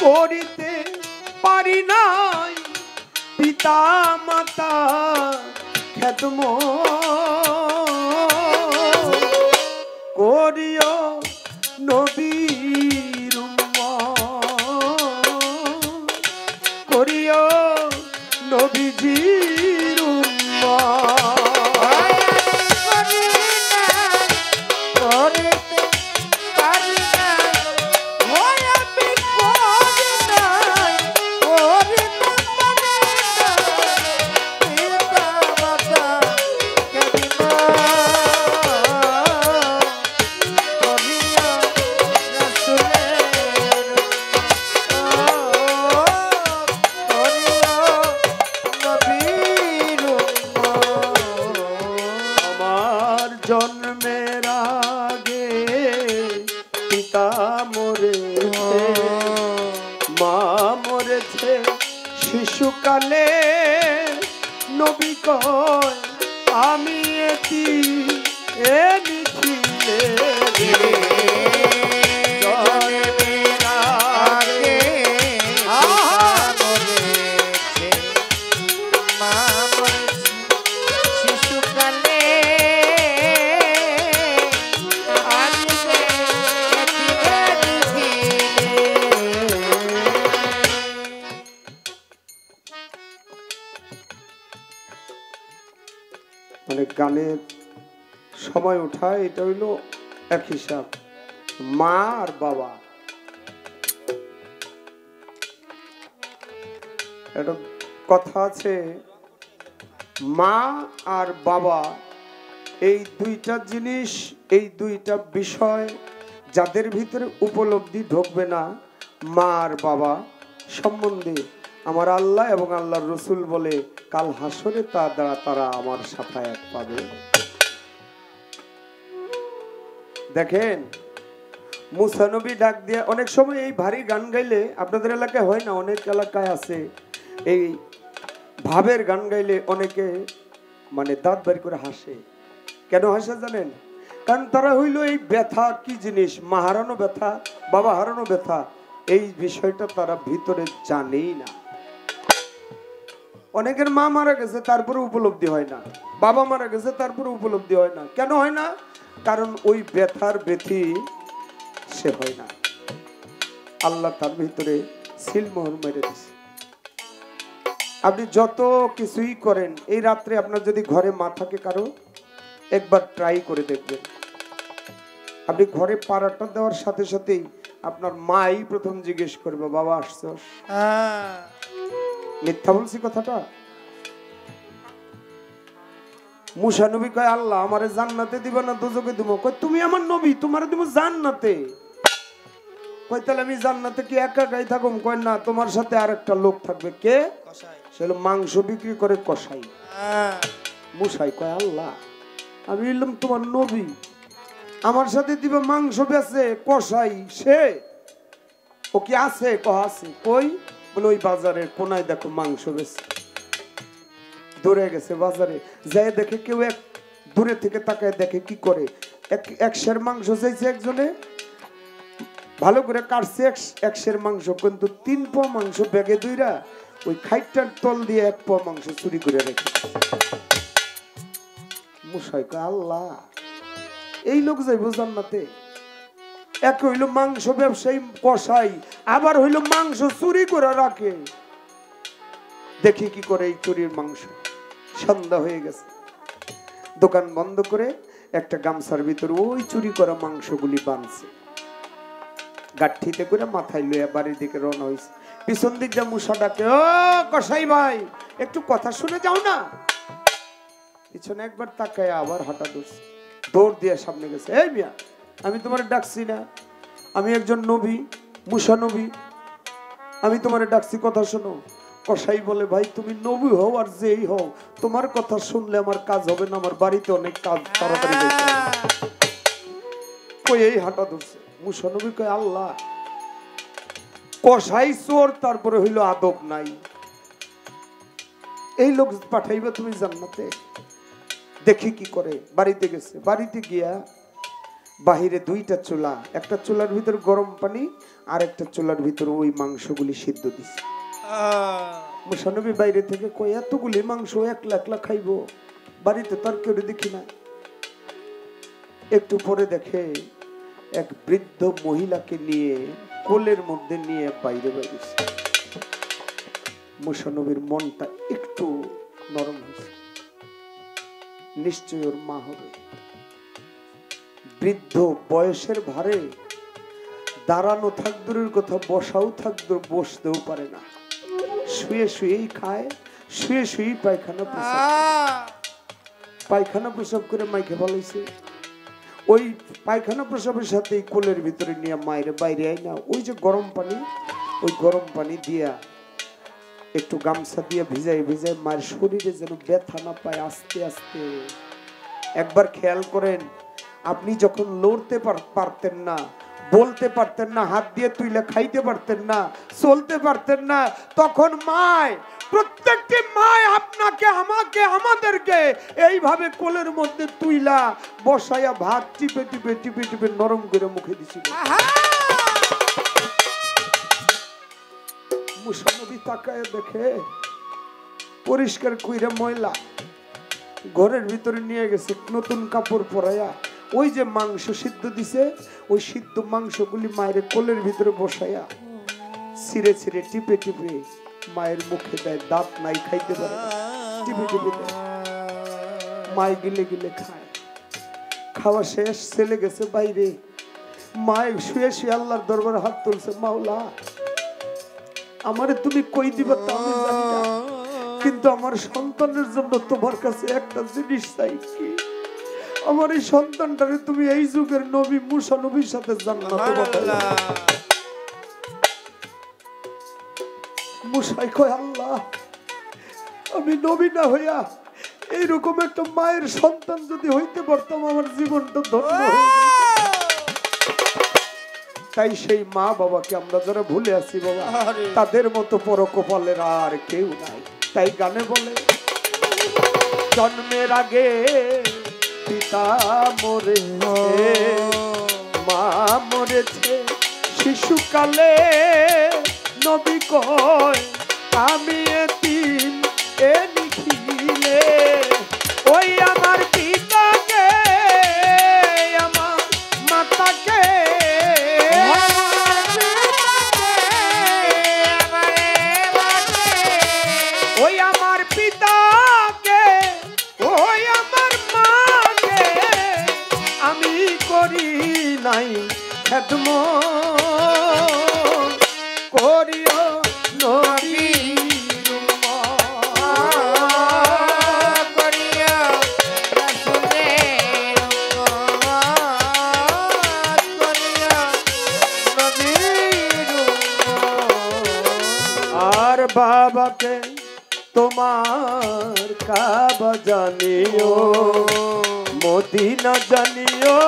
করিতে পারি নাই পিতা মাতা খেদম করিও নবীর উম্মত করিও নবীজির উম্মত জন্মের আগে পিতা মরেছে মা মরেছে শিশুকালে নবী কয় আমি এটি এ মিছিলে জন্মের আগে মরেছে মা মরেছে শিশুকালে মানে গানের সময় ওঠা এটা হইল এক হিসাব মা আর বাবা একটা কথা আছে মা আর বাবা এই দুইটা জিনিস এই দুইটা বিষয় যাদের ভিতরে উপলব্ধি ঢুকবে না মা আর বাবা সম্বন্ধে আমার আল্লাহ এবং আল্লাহর রসুল বলে কাল হাসরে তারা আমার সাফায়াত পাবে। দেখেন মুসা নবী ডাক দিয়ে অনেক সময় এই ভারী গান গাইলে আপনাদের এলাকায় হয় না, অনেক এলাকায় আছে এই ভাবের গান গাইলে অনেকে মানে দাঁত বের করে হাসে। কেন হাসে জানেন? কারণ তারা হইল এই ব্যথা কি জিনিস, মা হারানো ব্যথা, বাবা হারানো ব্যথা, এই বিষয়টা তারা ভিতরে জানেই না। অনেকের মা মারা গেছে তারপরে উপলব্ধি হয় না, বাবা মারা গেছে তারপরে উপলব্ধি হয় না। কেন হয় না? কারণ ওই ব্যথার ব্যথি সে হয় না, আল্লাহ তার ভিতরে সিলমোহর মেরে দিছে। আপনি যত কিছুই করেন, এই রাত্রে আপনার যদি ঘরে মা থাকে কারো, একবার ট্রাই করে দেখবেন। আপনি ঘরে পাড়াটা দেওয়ার সাথে সাথেই আপনার মাই প্রথম জিজ্ঞেস করবে বাবা আসছস? মিথ্যা বলছি কথাটা? মুসা নবী কয় আল্লাহ আমারে জান্নাতে দিব না দোজখে দিব? কয় তুমি আমার নবী, তোমারে দিব জান্নাতে। কয় তাহলে আমি জান্নাতে কি একা একাই থাকুম? কয় না, তোমার সাথে আরেকটা লোক থাকবে। কে? সে হলো মাংস বিক্রি করে কসাই। মুসাই কয় আল্লাহ আমি এলাম তোমার নবী, আমার সাথে দিবে মাংস বেচে কসাই, সে ও কি আছে? কহ আছে। কই? বলে ওই বাজারের কোনায় দেখো মাংস বেচে। দূরে গেছে বাজারে, যাই দেখে কেউ এক দূরে থেকে তাকায় দেখে কি করে, এক সের মাংস চাইছে একজনে, ভালো করে কাটছে এক সের মাংস, কিন্তু 3 পোয়া মাংস ব্যাগে দুইরা ওই খাইটার তল দিয়ে 1 পোয়া মাংস চুরি করে রেখে। মুসাই কয় আল্লাহ এই লোক যাইব জান্নাতে? এক হইল মাংস ব্যবসায়ী কসাই, আবার হইল মাংস চুরি করে রাখে। দেখি কি করে এই চুরির মাংস। সন্ধ্যা হয়ে গেছে, দোকান বন্ধ করে একটা গামছার ভিতরে ওই চুরি করা মাংসগুলি বাঁধছে, গাঠিতে করে মাথায় লইয়া বাড়ির দিকে রওনা হয়েছে। পিছন দিক দিয়ে মুসা ডাকে, ও কসাই ভাই একটু কথা শুনে যাও না। পিছনে একবার তাকায় আবার হাঁটা ধরছে, দৌড় দিয়ে সামনে গেছে। এই মিয়া আমি তোমার ডাকছি না? আমি একজন নবী, মুসা নবী, আমি তোমার ডাকছি, কথা শোনো। কসাই বলে ভাই তুমি নবী হও আর যেই হও, তোমার কথা শুনলে আমার কাজ হবে না, আমার বাড়িতে অনেক কাজ, তাড়াতাড়ি যাইতে হবে। কই এই হাঁটা ধরছে। মুসা নবী কয় আল্লাহ কসাই চোর, তারপরে হইল আদব নাই, এই লোক পাঠাইবে তুমি জান্নাতে? দেখি কি করে। বাড়িতে গেছে, বাড়িতে গিয়া বাহিরে দুইটা চুলা, একটা চুলার ভিতর গরম পানি আর একটা চুলার ভিতর ওই মাংসগুলি সিদ্ধ দিছে। মুসানবী বাইরে থেকে কই এতগুলি মাংস একলা একলা খাইবো, বাড়িতে তার কেউ দেখি না। একটু পরে দেখে এক বৃদ্ধ মহিলাকে নিয়ে কোলের মধ্যে নিয়ে বাইরে বেরিয়েছে। মুসানবীর মনটা একটু নরম হয়েছে, নিশ্চয় ওর মা হবে। বৃদ্ধ বয়সের ভারে দাঁড়ানো থাক দূরের কথা, বসাও থাক দূর, বসতেও পারে না, শুয়ে শুয়েই খায়, শুয়ে শুয়েই পায়খানা প্রসাব করে মাইকে বলাইছে। ওই পায়খানা প্রসাবের সাথে কোলের ভিতরে নিয়ে মায়ের বাইরে আয় না, ওই যে গরম পানি, ওই গরম পানি দিয়া একটু গামছা দিয়ে ভিজাই ভিজাই মায়ের শরীরে যেন ব্যথা না পায় আস্তে আস্তে। একবার খেয়াল করেন, আপনি যখন লড়তে পারতেন না, বলতে পারতেন না, হাত দিয়ে তুইলে খাইতে পারতেন না, চলতে পারতেন না, তখন মায়, প্রত্যেকটি মায় আপনাকে, আমাকে, আমাদেরকে এইভাবে কোলের মধ্যে তুইলা বসাইয়া ভাত টিপে টিপে টিপে টিপে নরম করে মুখে দিছিল। মুসানবী তাকায় দেখে পরিষ্কার কইরা ময়লা, ঘরের ভিতরে নিয়ে গেছে নতুন কাপড় পরাইয়া, ওই যে মাংস সিদ্ধ দিছে, ওই সিদ্ধ মাংসগুলি মায়ের কোলের ভিতরে বসাইয়া ছিঁড়ে ছিঁড়ে টিপে টিপে মায়ের মুখে দেয়। দাঁত নাই, খাইতে পারে না, টিপে টিপে দেয়, মায় গিলে গিলে খায়। খাওয়া শেষ, ছেলে গেছে বাইরে, মায় শুয়ে শুয়ে আল্লাহর দরবারে হাত তুলছে, মাওলা আমারে তুমি কই দিবা তা আমি জানি না, কিন্তু আমার সন্তানের জন্য তোমার কাছে একটা জিনিস চাই, কি আমার এই সন্তানটারে তুমি এই যুগের নবী মুসা নবীর সাথে জান্নাতে পাঠাইও। মুসাই কয়, আল্লাহ আমি নবী না হইয়া এইরকম একটা মায়ের সন্তান যদি হইতে পারতাম, আমার জীবনটা ধন্য হয়ে যেত। তাই সেই মা বাবাকে আমরা যারা ভুলে আছি বাবা, তাদের মতো পরকপালের আর কেউ নাই। তাই গানে বলে, জন্মের আগে পিতা মরেছে, মা মরেছে শিশুকালে, নবী কয় আমি এতিম এ নিখিলে, ওই আমার পিতাকে আমার মাতাকে ওই আমার পিতাকে ওই আমার মাকে আমি করি নাই খেদমত, করিও নবীর উম্মত, করিও রাসূলের উম্মত, করিও নবীর উম্মত। আর বাবাকে তোমার কাবা জানিও, মদিনা জানিও,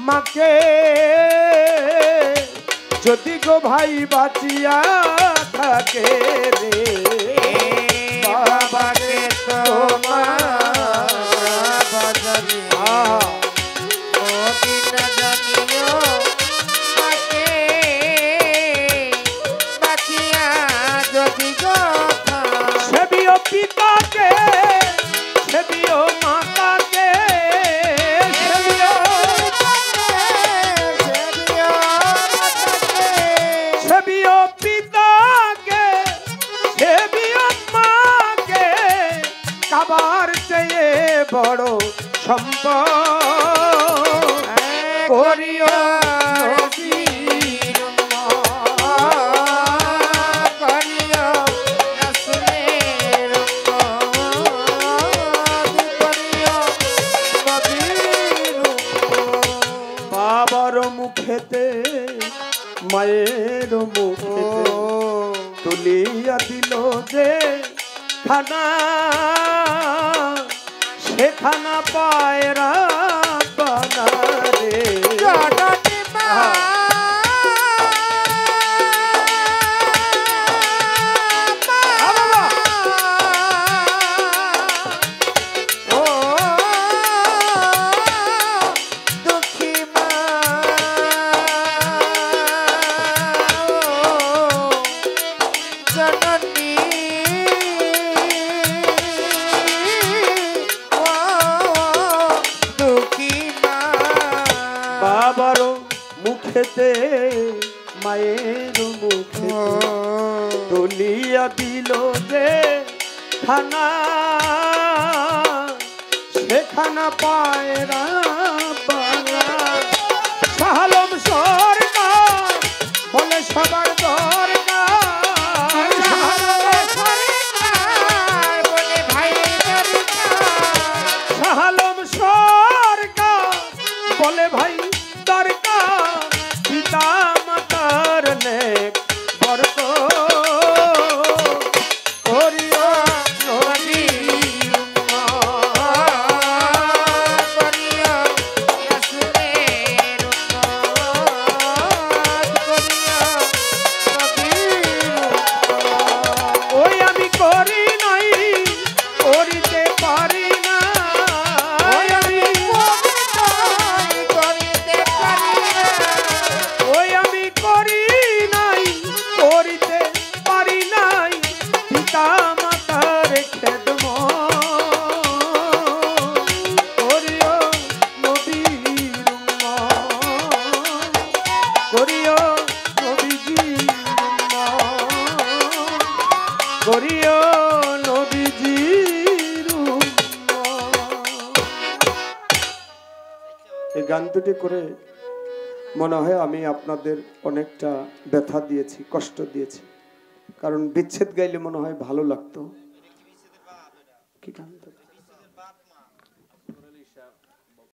মাকে যদি গো ভাই বাঁচিয়া থাকে রে, বাবাকে তোমার কাবা জানিও, মদিনা জানিও, মাকে বাঁচিয়া যদি গো সেবিও পিতাকে, সেবিও মাতাকে, সেবিও পিতাকে, সেবিও মাকে, কাবার চেয়ে বড় সম্পদ, করিও নবীর উম্মত, করিও রাসূলের উম্মত, করিও নবীর উম্মত। বাবার মুখেতে মায়ের মুখেতে তুলিয়া দিল যে খানা, সে খানা পায়রা বানা রে, দুঃখী মা মুখেতে মায়ের মুখে তুলিয়া দিল যে খানা সেখানা পায়রা পালা শাহালম সরকার বলে সবার দরকার শাহালম সরকার বলে ভাই দরকার পিতা মাতার নেক বরকত করিও নবী ওই আমি করি নাই করিতে পারি না ওই আমি করি নাই করিতে পারি নাই পিতা মাতার খেদমত করিও নবীর উম্মত করিও নবীজির উম্মত করিও নবীজির উম্মত। এই গান দুটি করে মনে হয় আমি আপনাদের অনেকটা ব্যথা দিয়েছি, কষ্ট দিয়েছি, কারণ বিচ্ছেদ গাইলে মনে হয় ভালো লাগতো। কি গান?